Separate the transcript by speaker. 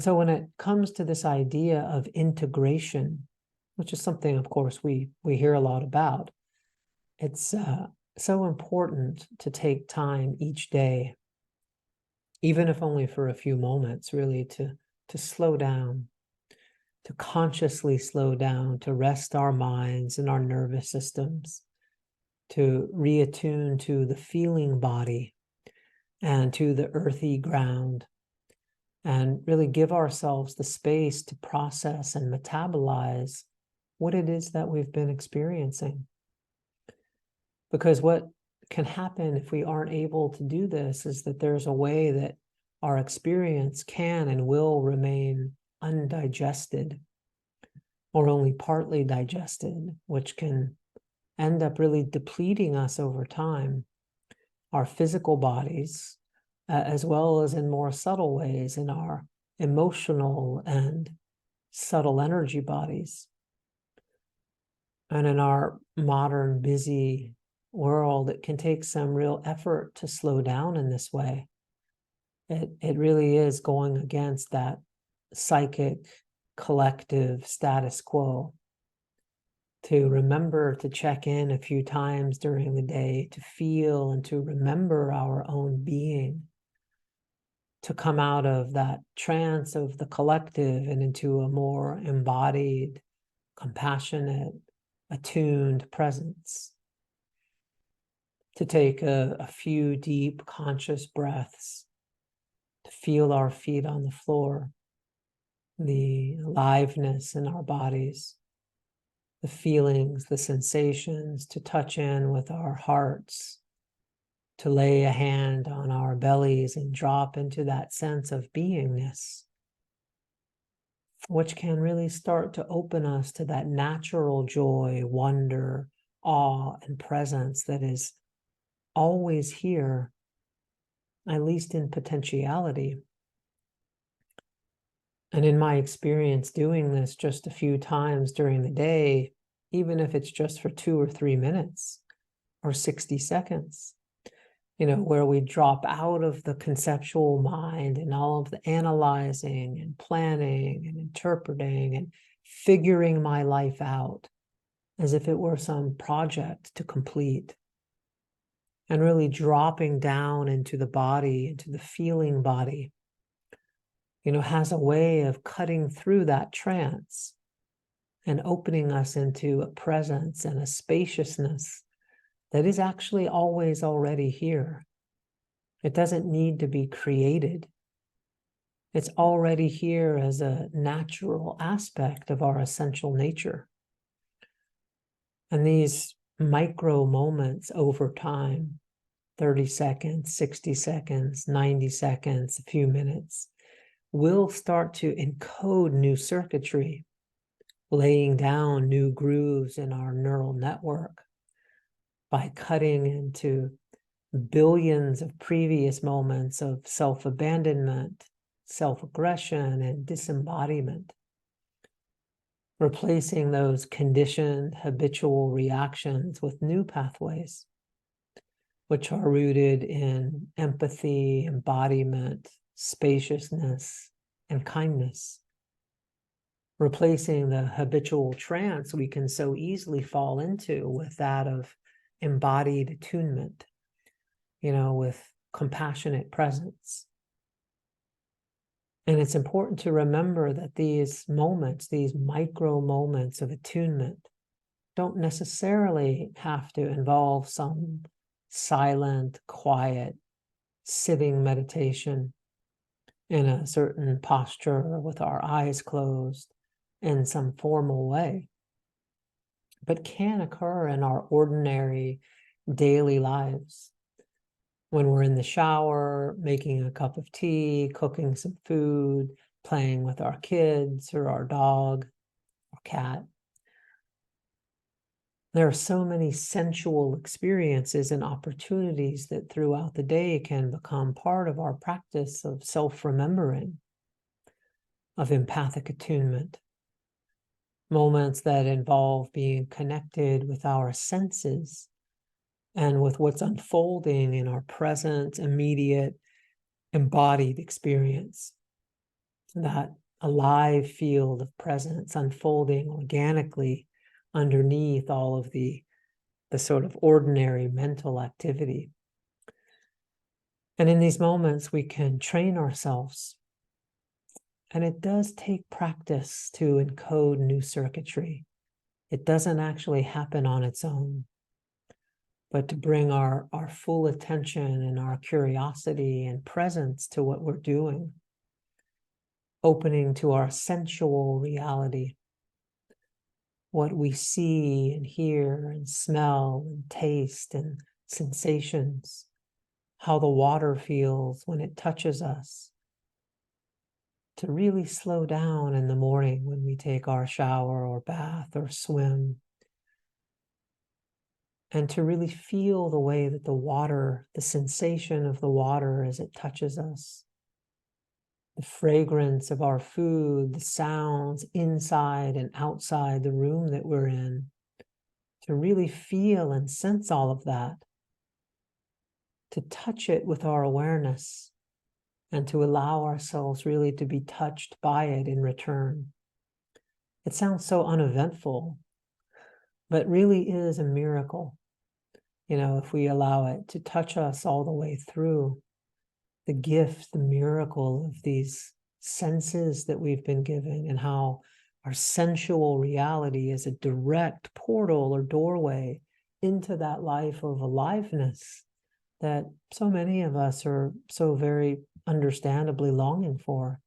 Speaker 1: So when it comes to this idea of integration, which is something, of course, we hear a lot about, it's so important to take time each day, even if only for a few moments, really to slow down, to consciously slow down, to rest our minds and our nervous systems, to reattune to the feeling body and to the earthy ground, and really give ourselves the space to process and metabolize what it is that we've been experiencing. Because what can happen if we aren't able to do this is that there's a way that our experience can and will remain undigested or only partly digested, which can end up really depleting us over time, our physical bodies, as well as in more subtle ways in our emotional and subtle energy bodies. And in our modern, busy world, it can take some real effort to slow down in this way. It really is going against that psychic, collective status quo. To remember to check in a few times during the day, to feel and to remember our own being, to come out of that trance of the collective and into a more embodied, compassionate, attuned presence. To take a few deep conscious breaths, to feel our feet on the floor, the aliveness in our bodies, the feelings, the sensations, to touch in with our hearts, to lay a hand on our bellies and drop into that sense of beingness, which can really start to open us to that natural joy, wonder, awe, and presence that is always here, at least in potentiality. And in my experience doing this just a few times during the day, even if it's just for 2 or 3 minutes or 60 seconds, where we drop out of the conceptual mind and all of the analyzing and planning and interpreting and figuring my life out as if it were some project to complete, and really dropping down into the body, into the feeling body, has a way of cutting through that trance and opening us into a presence and a spaciousness that is actually always already here. It doesn't need to be created. It's already here as a natural aspect of our essential nature. And these micro moments over time, 30 seconds, 60 seconds, 90 seconds, a few minutes, will start to encode new circuitry, laying down new grooves in our neural network by cutting into billions of previous moments of self-abandonment, self-aggression, and disembodiment, replacing those conditioned habitual reactions with new pathways, which are rooted in empathy, embodiment, spaciousness, and kindness, replacing the habitual trance we can so easily fall into with that of embodied attunement, with compassionate presence. And it's important to remember that these moments, these micro moments of attunement, don't necessarily have to involve some silent, quiet, sitting meditation in a certain posture with our eyes closed in some formal way, but can occur in our ordinary daily lives. When we're in the shower, making a cup of tea, cooking some food, playing with our kids or our dog or cat. There are so many sensual experiences and opportunities that throughout the day can become part of our practice of self-remembering, of empathic attunement. Moments that involve being connected with our senses and with what's unfolding in our present, immediate, embodied experience. that alive field of presence unfolding organically underneath all of the sort of ordinary mental activity. And in these moments, we can train ourselves. And it does take practice to encode new circuitry. It doesn't actually happen on its own. But to bring our full attention and our curiosity and presence to what we're doing, opening to our sensual reality, what we see and hear and smell and taste and sensations, how the water feels when it touches us, to really slow down in the morning when we take our shower or bath or swim, and to really feel the way that the water, the sensation of the water as it touches us, the fragrance of our food, the sounds inside and outside the room that we're in, to really feel and sense all of that, to touch it with our awareness, and to allow ourselves really to be touched by it in return. It sounds so uneventful, but really is a miracle. You know, if we allow it to touch us all the way through, the gift, the miracle of these senses that we've been given, and how our sensual reality is a direct portal or doorway into that life of aliveness that so many of us are so very understandably longing for.